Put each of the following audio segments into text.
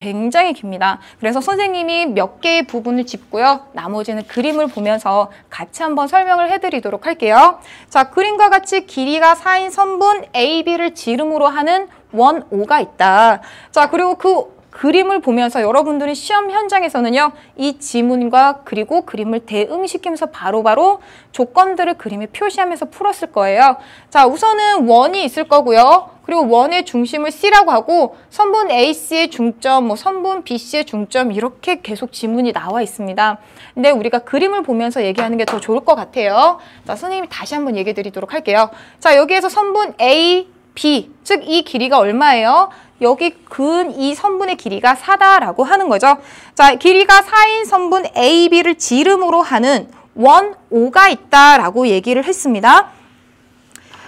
굉장히 깁니다. 그래서 선생님이 몇 개의 부분을 짚고요. 나머지는 그림을 보면서 같이 한번 설명을 해드리도록 할게요. 자, 그림과 같이 길이가 4인 선분 AB를 지름으로 하는 원 O가 있다. 자, 그리고 그 그림을 보면서 여러분들은 시험 현장에서는요, 이 지문과 그리고 그림을 대응시키면서 바로바로 조건들을 그림에 표시하면서 풀었을 거예요. 자, 우선은 원이 있을 거고요. 그리고 원의 중심을 C라고 하고 선분 AC의 중점, 뭐 선분 BC의 중점 이렇게 계속 지문이 나와 있습니다. 근데 우리가 그림을 보면서 얘기하는 게 더 좋을 것 같아요. 자, 선생님이 다시 한번 얘기해 드리도록 할게요. 자, 여기에서 선분 A, B, 즉 이 길이가 얼마예요? 여기 근 이 선분의 길이가 4다라고 하는 거죠. 자, 길이가 4인 선분 AB를 지름으로 하는 원 O가 있다라고 얘기를 했습니다.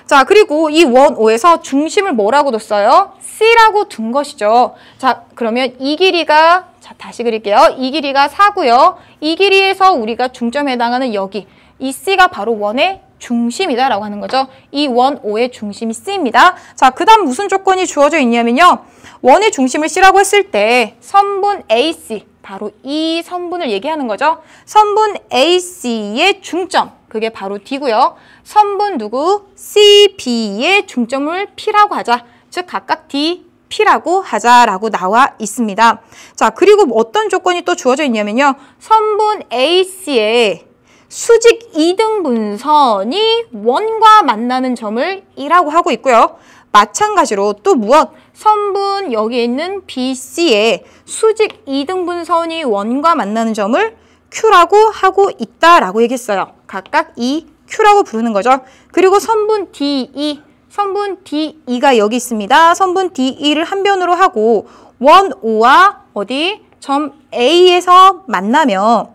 자, 그리고 이 원 O에서 중심을 뭐라고 뒀어요? C라고 둔 것이죠. 자, 그러면 이 길이가, 자, 다시 그릴게요. 이 길이가 4고요. 이 길이에서 우리가 중점에 해당하는 여기, 이 C가 바로 원의 중심이다라고 하는 거죠. 이 원 O의 중심이 C입니다. 자, 그 다음 무슨 조건이 주어져 있냐면요. 원의 중심을 C라고 했을 때 선분 AC, 바로 이 선분을 얘기하는 거죠. 선분 AC의 중점, 그게 바로 D고요. 선분 누구? CB의 중점을 P라고 하자. 즉 각각 D, P라고 하자라고 나와 있습니다. 자, 그리고 어떤 조건이 또 주어져 있냐면요. 선분 AC의 수직 이등분선이 원과 만나는 점을 E라고 하고 있고요. 마찬가지로 또 무엇? 선분 여기에 있는 BC의 수직 이등분선이 원과 만나는 점을 Q라고 하고 있다라고 얘기했어요. 각각 이 Q라고 부르는 거죠. 그리고 선분 DE, 선분 DE가 여기 있습니다. 선분 DE를 한 변으로 하고 원 O와 어디? 점 A에서 만나면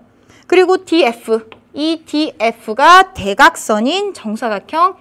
그리고 DF, 이 DF가 대각선인 정사각형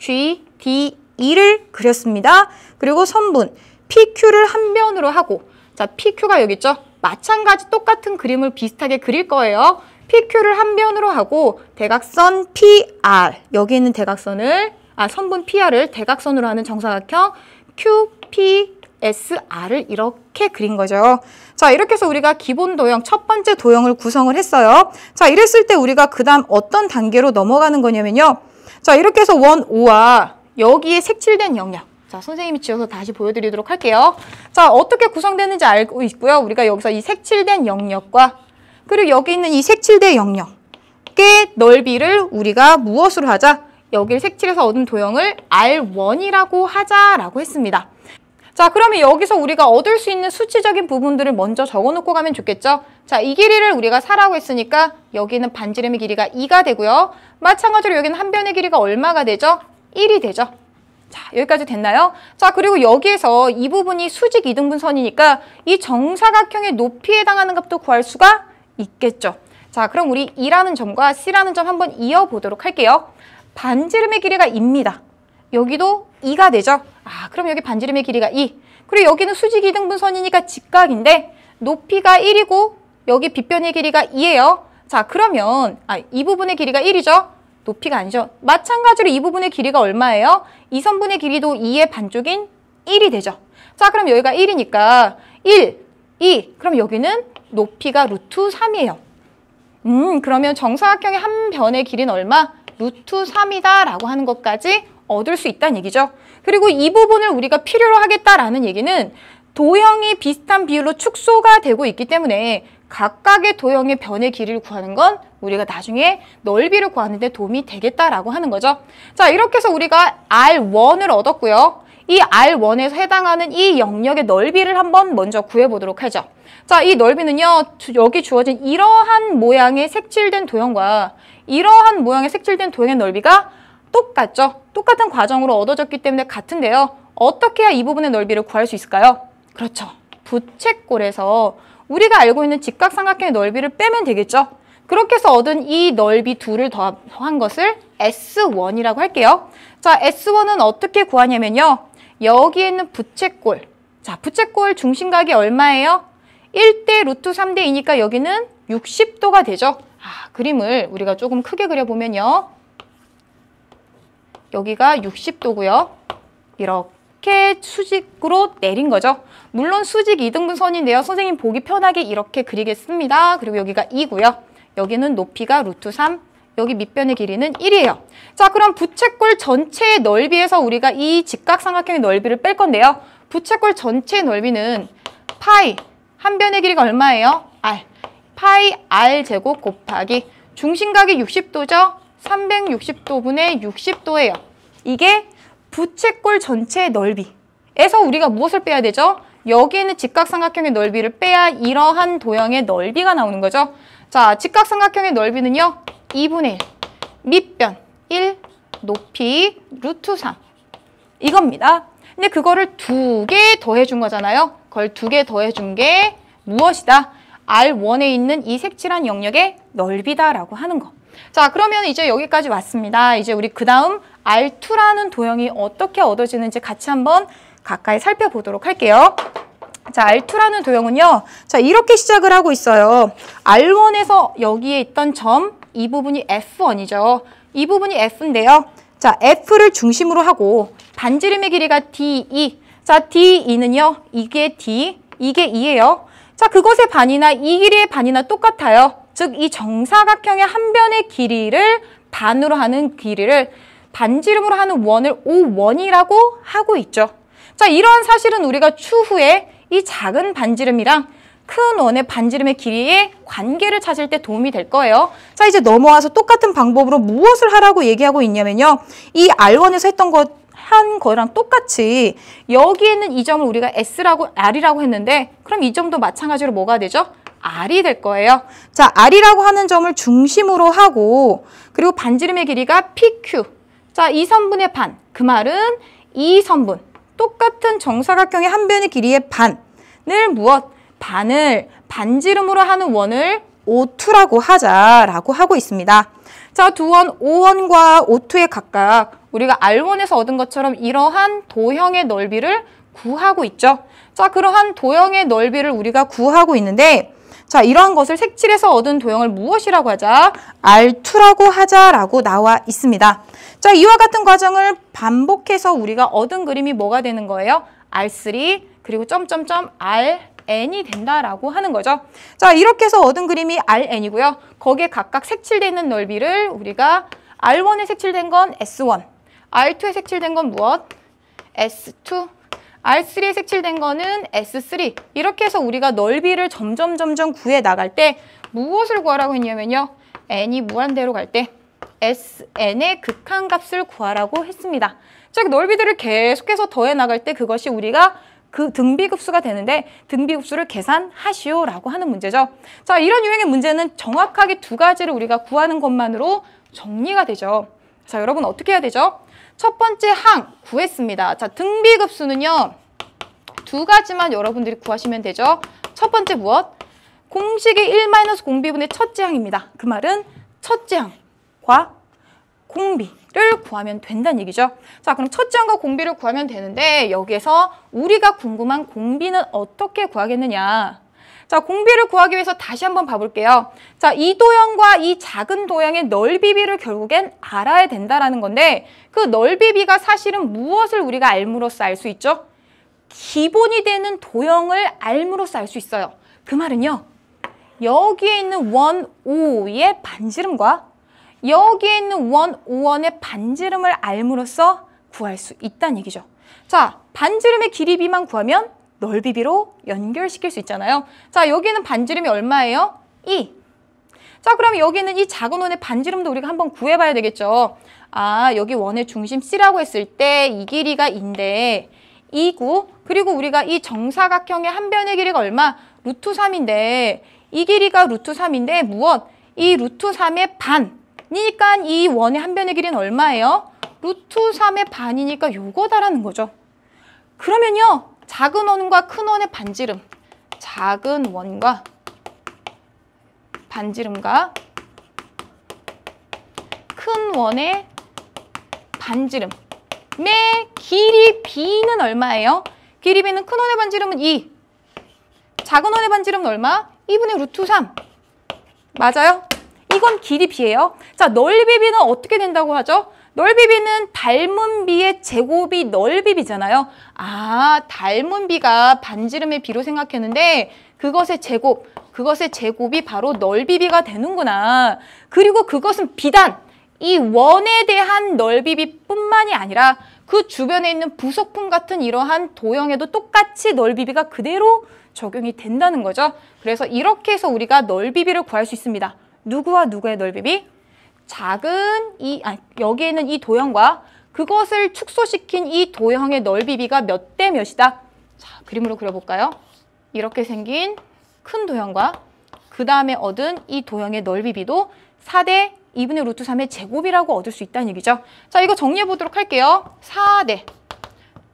EGDE를 그렸습니다. 그리고 선분 PQ를 한 변으로 하고, 자, PQ가 여기 있죠? 마찬가지 똑같은 그림을 비슷하게 그릴 거예요. PQ를 한 변으로 하고 대각선 PR, 여기 있는 대각선을, 선분 PR을 대각선으로 하는 정사각형 QPSR을 이렇게 그린 거죠. 자, 이렇게 해서 우리가 기본 도형, 첫 번째 도형을 구성을 했어요. 자, 이랬을 때 우리가 그 다음 어떤 단계로 넘어가는 거냐면요. 자, 이렇게 해서 원 O와 여기에 색칠된 영역. 자, 선생님이 지어서 다시 보여드리도록 할게요. 자, 어떻게 구성되는지 알고 있고요. 우리가 여기서 이 색칠된 영역과 그리고 여기 있는 이 색칠된 영역의 넓이를 우리가 무엇으로 하자? 여기를 색칠해서 얻은 도형을 R1이라고 하자라고 했습니다. 자, 그러면 여기서 우리가 얻을 수 있는 수치적인 부분들을 먼저 적어놓고 가면 좋겠죠? 자, 이 길이를 우리가 4라고 했으니까 여기는 반지름의 길이가 2가 되고요. 마찬가지로 여기는 한 변의 길이가 얼마가 되죠? 1이 되죠. 자, 여기까지 됐나요? 자, 그리고 여기에서 이 부분이 수직 이등분선이니까 이 정사각형의 높이에 해당하는 값도 구할 수가 있겠죠. 자, 그럼 우리 E라는 점과 C라는 점 한번 이어보도록 할게요. 반지름의 길이가 2입니다. 여기도 2가 되죠. 그럼 여기 반지름의 길이가 2. 그리고 여기는 수직 이등분선이니까 직각인데 높이가 1이고 여기 빗변의 길이가 2예요. 자, 그러면 이 부분의 길이가 1이죠. 높이가 아니죠. 마찬가지로 이 부분의 길이가 얼마예요? 이 선분의 길이도 2의 반쪽인 1이 되죠. 자, 그럼 여기가 1이니까 1, 2. 그럼 여기는 높이가 루트 3이에요. 그러면 정사각형의 한 변의 길이는 얼마? 루트 3이다 라고 하는 것까지 얻을 수 있다는 얘기죠. 그리고 이 부분을 우리가 필요로 하겠다라는 얘기는 도형이 비슷한 비율로 축소가 되고 있기 때문에 각각의 도형의 변의 길이를 구하는 건 우리가 나중에 넓이를 구하는 데 도움이 되겠다라고 하는 거죠. 자, 이렇게 해서 우리가 R1을 얻었고요. 이 R1에서 해당하는 이 영역의 넓이를 한번 먼저 구해보도록 하죠. 자, 이 넓이는요, 여기 주어진 이러한 모양의 색칠된 도형과 이러한 모양의 색칠된 도형의 넓이가 똑같죠. 똑같은 과정으로 얻어졌기 때문에 같은데요. 어떻게 해야 이 부분의 넓이를 구할 수 있을까요? 그렇죠. 부채꼴에서 우리가 알고 있는 직각삼각형의 넓이를 빼면 되겠죠. 그렇게 해서 얻은 이 넓이 둘을 더한 것을 S1이라고 할게요. 자, S1은 어떻게 구하냐면요. 여기에 있는 부채꼴. 자, 부채꼴 중심각이 얼마예요? 1대 루트 3대 2니까 여기는 60도가 되죠. 그림을 우리가 조금 크게 그려보면요. 여기가 60도고요. 이렇게 이렇게 수직으로 내린 거죠. 물론 수직 이등분선인데요. 선생님 보기 편하게 이렇게 그리겠습니다. 그리고 여기가 2고요. 여기는 높이가 루트 3, 여기 밑변의 길이는 1이에요. 자, 그럼 부채꼴 전체의 넓이에서 우리가 이 직각삼각형의 넓이를 뺄 건데요. 부채꼴 전체의 넓이는 파이, 한 변의 길이가 얼마예요? R. 파이 R 제곱 곱하기 중심각이 60도죠? 360도분의 60도예요. 이게 부채꼴 전체의 넓이에서 우리가 무엇을 빼야 되죠? 여기에는 직각삼각형의 넓이를 빼야 이러한 도형의 넓이가 나오는 거죠. 자, 직각삼각형의 넓이는요. 2분의 1, 밑변 1, 높이 루트 3 이겁니다. 근데 그거를 2개 더해준 거잖아요. 그걸 2개 더해준 게 무엇이다? R1에 있는 이 색칠한 영역의 넓이다라고 하는 거. 자, 그러면 이제 여기까지 왔습니다. 이제 우리 그 다음 R2라는 도형이 어떻게 얻어지는지 같이 한번 가까이 살펴보도록 할게요. 자, R2라는 도형은요. 자, 이렇게 시작을 하고 있어요. R1에서 여기에 있던 점, 이 부분이 F1이죠. 이 부분이 F인데요. 자, F를 중심으로 하고 반지름의 길이가 D2. 자, D2는요. 이게 D, 이게 2예요. 자, 그것의 반이나 이 길이의 반이나 똑같아요. 즉, 이 정사각형의 한 변의 길이를 반으로 하는 길이를 반지름으로 하는 원을 O1이라고 하고 있죠. 자, 이러한 사실은 우리가 추후에 이 작은 반지름이랑 큰 원의 반지름의 길이의 관계를 찾을 때 도움이 될 거예요. 자, 이제 넘어와서 똑같은 방법으로 무엇을 하라고 얘기하고 있냐면요. 이 R1에서 했던 한 거랑 똑같이 여기에는 이 점을 우리가 S라고 R이라고 했는데 그럼 이 점도 마찬가지로 뭐가 되죠? R이 될 거예요. 자, R이라고 하는 점을 중심으로 하고 그리고 반지름의 길이가 PQ. 자, 2선분의 반. 그 말은 2선분. 똑같은 정사각형의 한 변의 길이의 반을 무엇? 반을 반지름으로 하는 원을 O2라고 하자라고 하고 있습니다. 자, 두 원 O1과 O2에 각각 우리가 R1에서 얻은 것처럼 이러한 도형의 넓이를 구하고 있죠. 자, 그러한 도형의 넓이를 우리가 구하고 있는데 자, 이러한 것을 색칠해서 얻은 도형을 무엇이라고 하자? R2라고 하자라고 나와 있습니다. 자, 이와 같은 과정을 반복해서 우리가 얻은 그림이 뭐가 되는 거예요? R3 그리고 점점점 Rn이 된다라고 하는 거죠. 자, 이렇게 해서 얻은 그림이 Rn이고요. 거기에 각각 색칠되어 있는 넓이를 우리가 R1에 색칠된 건 S1, R2에 색칠된 건 무엇? S2, R3에 색칠된 거는 S3. 이렇게 해서 우리가 넓이를 점점 구해 나갈 때 무엇을 구하라고 했냐면요. n이 무한대로 갈 때 Sn의 극한값을 구하라고 했습니다. 즉, 넓이들을 계속해서 더해 나갈 때 그것이 우리가 그 등비급수가 되는데 등비급수를 계산하시오라고 하는 문제죠. 자, 이런 유형의 문제는 정확하게 두 가지를 우리가 구하는 것만으로 정리가 되죠. 자, 여러분 어떻게 해야 되죠? 첫 번째 항 구했습니다. 자, 등비급수는요. 두 가지만 여러분들이 구하시면 되죠. 첫 번째 무엇? 공식의 1-공비분의 첫째 항입니다. 그 말은 첫째 항과 공비를 구하면 된다는 얘기죠. 자, 그럼 첫째 항과 공비를 구하면 되는데 여기에서 우리가 궁금한 공비는 어떻게 구하겠느냐. 자, 공비를 구하기 위해서 다시 한번 봐볼게요. 자, 이 도형과 이 작은 도형의 넓이비를 결국엔 알아야 된다라는 건데 그 넓이비가 사실은 무엇을 우리가 알므로써 알 수 있죠? 기본이 되는 도형을 알므로써 알 수 있어요. 그 말은요. 여기에 있는 원 O2의 반지름과 여기에 있는 원 O1의 반지름을 알므로써 구할 수 있다는 얘기죠. 자, 반지름의 길이비만 구하면 넓이비로 연결시킬 수 있잖아요. 자, 여기는 반지름이 얼마예요? 2. 자, 그럼 여기는 이 작은 원의 반지름도 우리가 한번 구해봐야 되겠죠. 아, 여기 원의 중심 C라고 했을 때 이 길이가 2인데 2구. 그리고 우리가 이 정사각형의 한 변의 길이가 얼마? 루트 3인데 이 길이가 루트 3인데 무엇? 이 루트 3의 반이니까 이 원의 한 변의 길이는 얼마예요? 루트 3의 반이니까 요거다라는 거죠. 그러면요. 작은 원과 큰 원의 반지름, 작은 원과 반지름과 큰 원의 반지름의 길이 b는 얼마예요? 길이 b는 큰 원의 반지름은 2, 작은 원의 반지름은 얼마? 2분의 루트 3. 맞아요? 이건 길이 b예요. 자, 넓이 b는 어떻게 된다고 하죠? 넓이비는 닮은 비의 제곱이 넓이비잖아요. 아, 닮은 비가 반지름의 비로 생각했는데 그것의 제곱이 바로 넓이비가 되는구나. 그리고 그것은 비단 이 원에 대한 넓이비뿐만이 아니라 그 주변에 있는 부속품 같은 이러한 도형에도 똑같이 넓이비가 그대로 적용이 된다는 거죠. 그래서 이렇게 해서 우리가 넓이비를 구할 수 있습니다. 누구와 누구의 넓이비? 작은 여기에 있는 이 도형과 그것을 축소시킨 이 도형의 넓이비가 몇 대 몇이다? 자, 그림으로 그려볼까요? 이렇게 생긴 큰 도형과 그 다음에 얻은 이 도형의 넓이비도 4대 2분의 루트 3의 제곱이라고 얻을 수 있다는 얘기죠. 자, 이거 정리해 보도록 할게요. 4대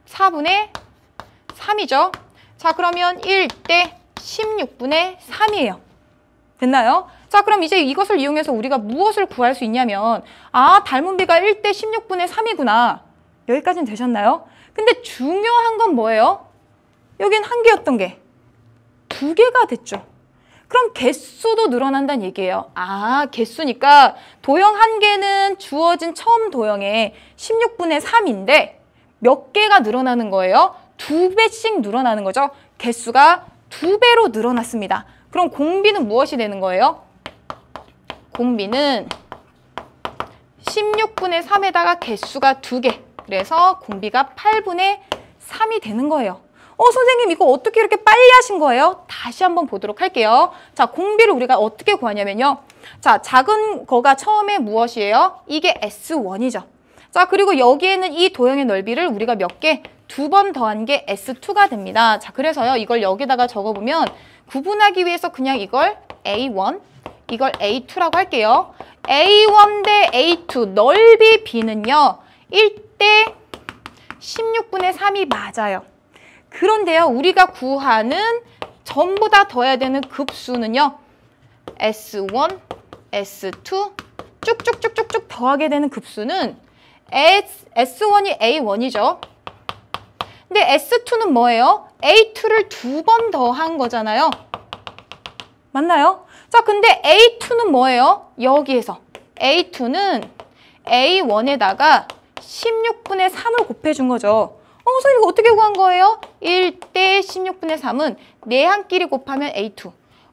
4분의 3이죠. 자, 그러면 1대 16분의 3이에요. 됐나요? 자, 그럼 이제 이것을 이용해서 우리가 무엇을 구할 수 있냐면 아, 닮은 비가 1대 16분의 3이구나. 여기까지는 되셨나요? 근데 중요한 건 뭐예요? 여긴 한 개였던 게 두 개가 됐죠. 그럼 개수도 늘어난다는 얘기예요. 아, 개수니까 도형 한 개는 주어진 처음 도형의 16분의 3인데 몇 개가 늘어나는 거예요? 2배씩 늘어나는 거죠. 개수가 2배로 늘어났습니다. 그럼 공비는 무엇이 되는 거예요? 공비는 16분의 3에다가 개수가 2개. 그래서 공비가 8분의 3이 되는 거예요. 선생님 이거 어떻게 이렇게 빨리 하신 거예요? 다시 한번 보도록 할게요. 자, 공비를 우리가 어떻게 구하냐면요. 자, 작은 거가 처음에 무엇이에요? 이게 S1이죠. 자, 그리고 여기에는 이 도형의 넓이를 우리가 몇 개? 2번 더한 게 S2가 됩니다. 자, 그래서요. 이걸 여기다가 적어보면 구분하기 위해서 그냥 이걸 A1, 이걸 A2라고 할게요. A1 대 A2 넓이 B는요. 1대 16분의 3이 맞아요. 그런데요. 우리가 구하는 전부 다 더해야 되는 급수는요. S1, S2 쭉쭉쭉쭉쭉 더하게 되는 급수는 S1이 A1이죠. 근데 S2는 뭐예요? A2를 2번 더한 거잖아요. 맞나요? 자, 근데 A2는 뭐예요? 여기에서 A2는 A1에다가 16분의 3을 곱해준 거죠. 선생님 이거 어떻게 구한 거예요? 1대 16분의 3은 내항끼리 곱하면 A2,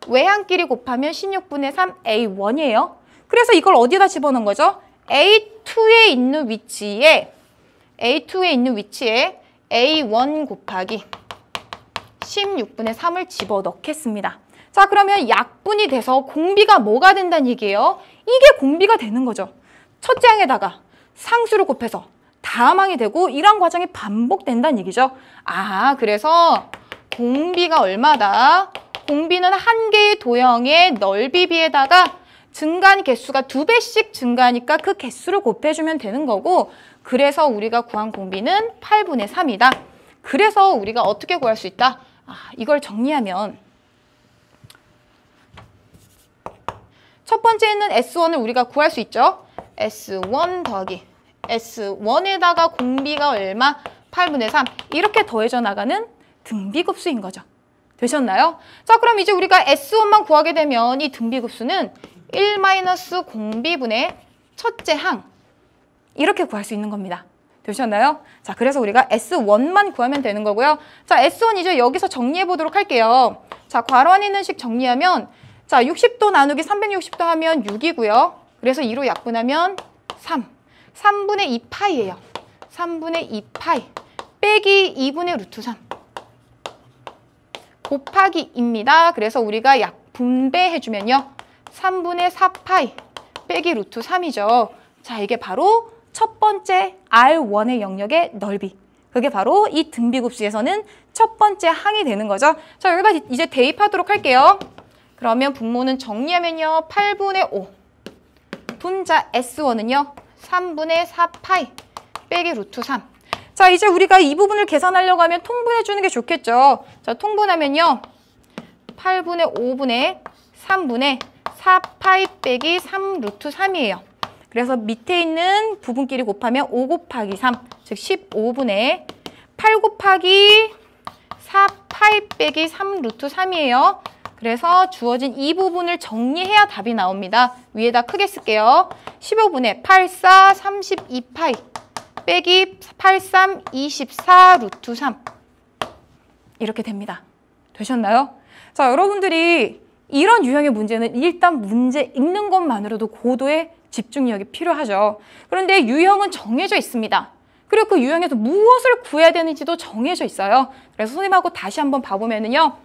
외항끼리 곱하면 16분의 3 A1이에요. 그래서 이걸 어디다 집어넣은 거죠? A2에 있는 위치에 A1 곱하기 16분의 3을 집어넣겠습니다. 자, 그러면 약분이 돼서 공비가 뭐가 된다는 얘기예요? 이게 공비가 되는 거죠. 첫째 항에다가 상수를 곱해서 다음 항이 되고 이런 과정이 반복된다는 얘기죠. 아, 그래서 공비가 얼마다? 공비는 한 개의 도형의 넓이비에다가 증가한 개수가 2배씩 증가하니까 그 개수를 곱해주면 되는 거고, 그래서 우리가 구한 공비는 8분의 3이다. 그래서 우리가 어떻게 구할 수 있다? 이걸 정리하면 첫 번째는 S1을 우리가 구할 수 있죠. S1 더하기 S1에다가 공비가 얼마? 8분의 3. 이렇게 더해져 나가는 등비급수인 거죠. 되셨나요? 자, 그럼 이제 우리가 S1만 구하게 되면 이 등비급수는 1 공비분의 첫째 항. 이렇게 구할 수 있는 겁니다. 되셨나요? 자, 그래서 우리가 S1만 구하면 되는 거고요. 자, S1 이제 여기서 정리해 보도록 할게요. 자, 괄호 안에 있는 식 정리하면 자, 60도 나누기 360도 하면 6이고요. 그래서 2로 약분하면 3분의 2파이예요. 3분의 2파이 빼기 2분의 루트 3 곱하기 입니다. 그래서 우리가 분배해주면요. 3분의 4파이 빼기 루트 3이죠. 자, 이게 바로 첫 번째 R1의 영역의 넓이. 그게 바로 이 등비급수에서는 첫 번째 항이 되는 거죠. 자, 여기다 이제 대입하도록 할게요. 그러면 분모는 정리하면요. 8분의 5 분자 S1은요. 3분의 4파이 빼기 루트 3. 자, 이제 우리가 이 부분을 계산하려고 하면 통분해 주는 게 좋겠죠. 자, 통분하면요. 8분의 5분의 3분의 4파이 빼기 3 루트 3이에요. 그래서 밑에 있는 부분끼리 곱하면 5 곱하기 3, 즉 15분의 8 곱하기 4파이 빼기 3 루트 3이에요. 그래서 주어진 이 부분을 정리해야 답이 나옵니다. 위에다 크게 쓸게요. 15분의 84, 32파이 빼기 83, 24 루트 3 이렇게 됩니다. 되셨나요? 자, 여러분들이 이런 유형의 문제는 일단 문제 읽는 것만으로도 고도의 집중력이 필요하죠. 그런데 유형은 정해져 있습니다. 그리고 그 유형에서 무엇을 구해야 되는지도 정해져 있어요. 그래서 선생님하고 다시 한번 봐보면은요.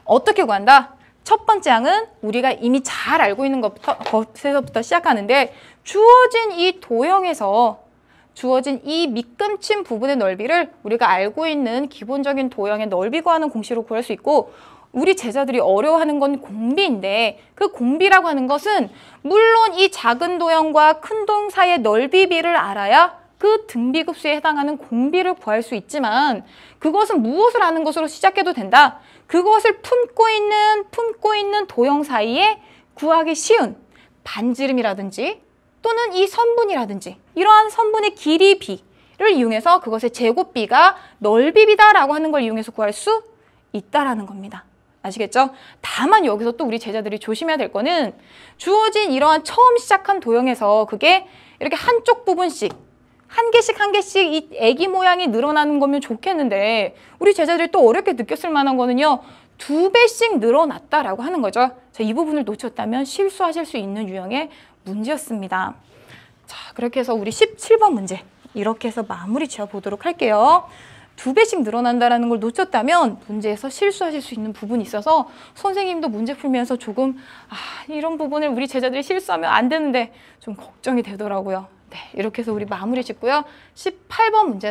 어떻게 구한다? 첫 번째 항은 우리가 이미 잘 알고 있는 것에서부터 시작하는데 주어진 이 도형에서 주어진 이 밑금친 부분의 넓이를 우리가 알고 있는 기본적인 도형의 넓이 구하는 공식으로 구할 수 있고 우리 제자들이 어려워하는 건 공비인데 그 공비라고 하는 것은 물론 이 작은 도형과 큰 도형 사이의 넓이비를 알아야 그 등비급수에 해당하는 공비를 구할 수 있지만 그것은 무엇을 아는 것으로 시작해도 된다. 그것을 품고 있는 도형 사이에 구하기 쉬운 반지름이라든지 또는 이 선분이라든지 이러한 선분의 길이 비를 이용해서 그것의 제곱비가 넓이비다라고 하는 걸 이용해서 구할 수 있다라는 겁니다. 아시겠죠? 다만 여기서 또 우리 제자들이 조심해야 될 거는 주어진 이러한 처음 시작한 도형에서 그게 이렇게 한쪽 부분씩 한 개씩 이 애기 모양이 늘어나는 거면 좋겠는데 우리 제자들이 또 어렵게 느꼈을 만한 거는요. 2배씩 늘어났다라고 하는 거죠. 자, 이 부분을 놓쳤다면 실수하실 수 있는 유형의 문제였습니다. 자, 그렇게 해서 우리 17번 문제 이렇게 해서 마무리 지어보도록 할게요. 2배씩 늘어난다는 걸 놓쳤다면 문제에서 실수하실 수 있는 부분이 있어서 선생님도 문제 풀면서 조금 이런 부분을 우리 제자들이 실수하면 안 되는데 좀 걱정이 되더라고요. 네, 이렇게 해서 우리 마무리 짓고요. 18번 문제